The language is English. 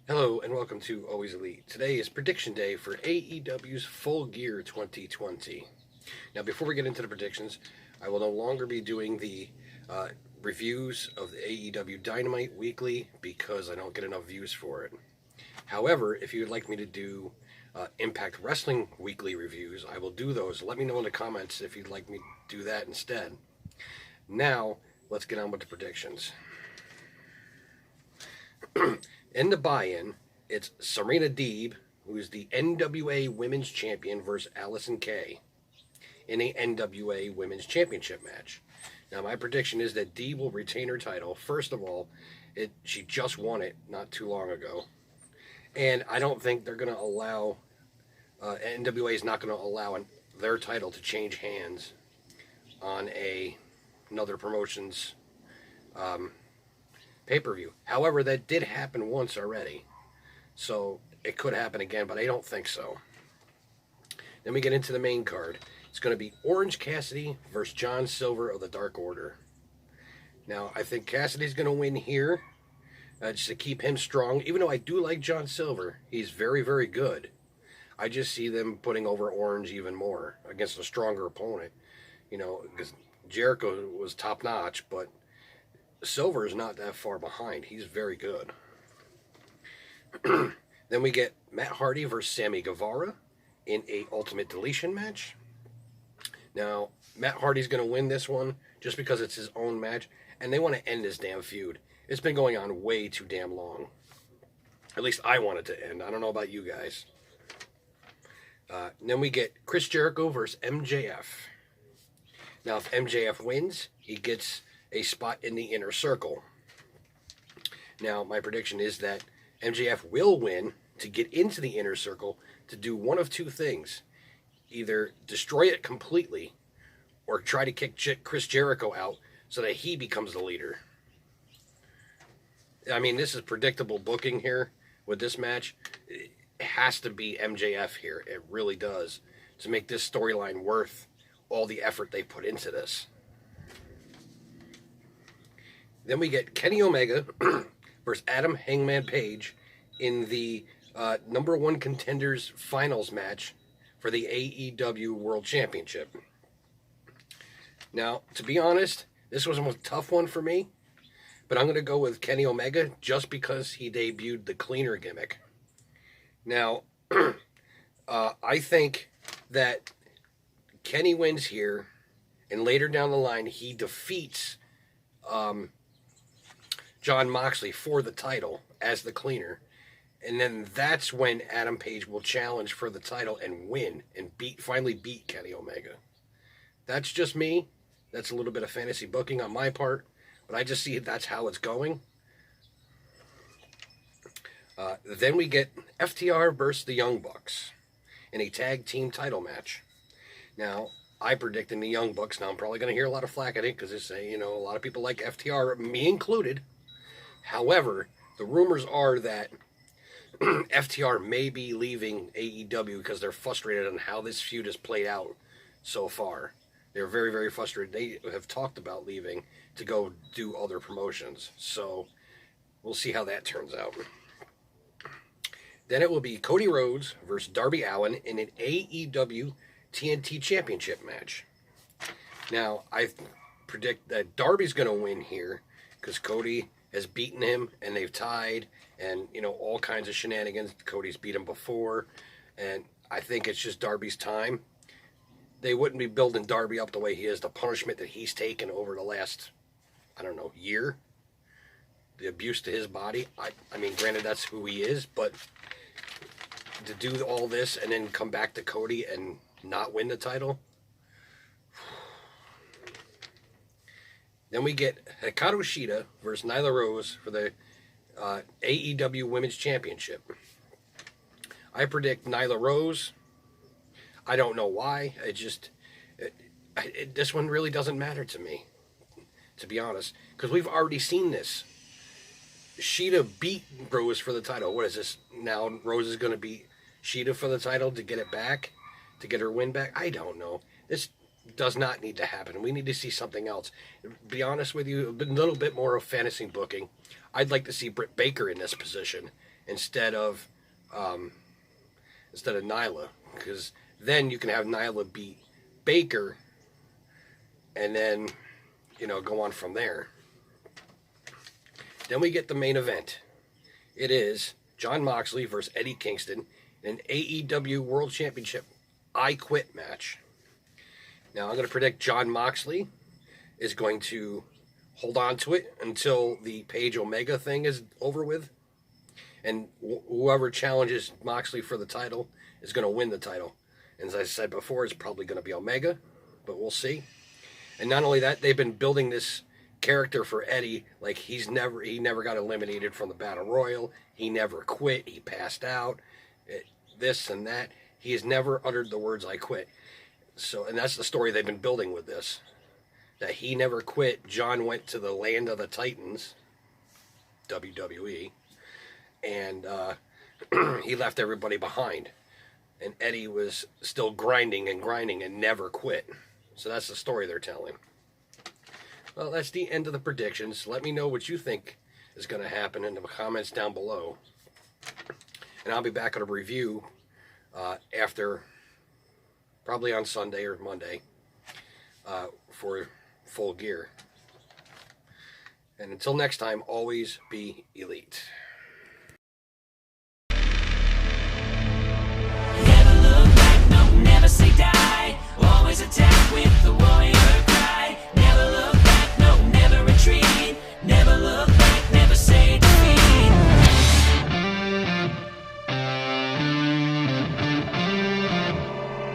Hello and welcome to Always Elite. Today is prediction day for AEW's Full Gear 2020. Now, before we get into the predictions, I will no longer be doing the reviews of the AEW Dynamite weekly because I don't get enough views for it. However, if you would like me to do Impact Wrestling weekly reviews, I will do those. Let me know in the comments if you'd like me to do that instead. Now, let's get on with the predictions. In the buy-in, it's Serena Deeb, who's the NWA Women's Champion, versus Allison Kay in a NWA Women's Championship match. Now, my prediction is that Deeb will retain her title. First of all, she just won it not too long ago. And I don't think they're going to allow, NWA is not going to allow their title to change hands on another promotion's pay-per-view. However, that did happen once already, so it could happen again, but I don't think so. Then we get into the main card. It's going to be Orange Cassidy versus John Silver of the Dark Order. Now, I think Cassidy's going to win here, just to keep him strong. Even though I do like John Silver, he's very, very good. I just see them putting over Orange even more against a stronger opponent. You know, because Jericho was top-notch, but Silver is not that far behind. He's very good. Then we get Matt Hardy versus Sammy Guevara in a Ultimate Deletion match. Now, Matt Hardy's going to win this one just because it's his own match, and they want to end this damn feud. It's been going on way too damn long. At least I want it to end. I don't know about you guys. Then we get Chris Jericho versus MJF. Now, if MJF wins, he gets a spot in the Inner Circle. Now, my prediction is that MJF will win to get into the Inner Circle to do one of two things. Either destroy it completely or try to kick Chris Jericho out so that he becomes the leader. I mean, this is predictable booking here with this match. It has to be MJF here. It really does, to make this storyline worth all the effort they put into this. Then we get Kenny Omega versus Adam Hangman Page in the number one contenders finals match for the AEW World Championship. Now, to be honest, this was a tough one for me, but I'm going to go with Kenny Omega just because he debuted the cleaner gimmick. Now, I think that Kenny wins here, and later down the line, he defeats Jon Moxley for the title as the cleaner. And then that's when Adam Page will challenge for the title and win and finally beat Kenny Omega. That's just me. That's a little bit of fantasy booking on my part, but I just see that's how it's going. Then we get FTR versus the Young Bucks in a tag team title match. Now, I predict in the Young Bucks. Now, I'm probably going to hear a lot of flack at it because they say, a lot of people like FTR, me included. However, the rumors are that FTR may be leaving AEW because they're frustrated on how this feud has played out so far. They're very, very frustrated. They have talked about leaving to go do other promotions. So we'll see how that turns out. Then it will be Cody Rhodes versus Darby Allin in an AEW TNT Championship match. Now, I predict that Darby's going to win here because Cody has beaten him and they've tied and, all kinds of shenanigans. Cody's beat him before, and I think it's just Darby's time. They wouldn't be building Darby up the way he is. The punishment that he's taken over the last, year, the abuse to his body. I mean, granted, that's who he is, but to do all this and then come back to Cody and not win the title. Then we get Hikaru Shida versus Nyla Rose for the AEW Women's Championship. I predict Nyla Rose. I don't know why. This one really doesn't matter to me, to be honest, because we've already seen this. Shida beat Rose for the title. What is this? Now Rose is going to beat Shida for the title to get it back, to get her win back? I don't know. This does not need to happen. We need to see something else. To be honest with you, a little bit more of fantasy booking. I'd like to see Britt Baker in this position instead of Nyla, because then you can have Nyla beat Baker, and then go on from there. Then we get the main event. It is Jon Moxley versus Eddie Kingston in an AEW World Championship I Quit match. Now I'm going to predict Jon Moxley is going to hold on to it until the Page Omega thing is over with. And whoever challenges Moxley for the title is going to win the title. And as I said before, it's probably going to be Omega, but we'll see. And not only that, they've been building this character for Eddie like he never got eliminated from the Battle Royal. He never quit. He passed out. This and that. He has never uttered the words "I quit." So, and that's the story they've been building with this. That he never quit. John went to the land of the Titans, WWE, and he left everybody behind. And Eddie was still grinding and never quit. So that's the story they're telling. Well, that's the end of the predictions. Let me know what you think is going to happen in the comments down below. And I'll be back on a review after, probably on Sunday or Monday, for Full Gear. And until next time, always be elite. Never look back, no, never say die. Always attack.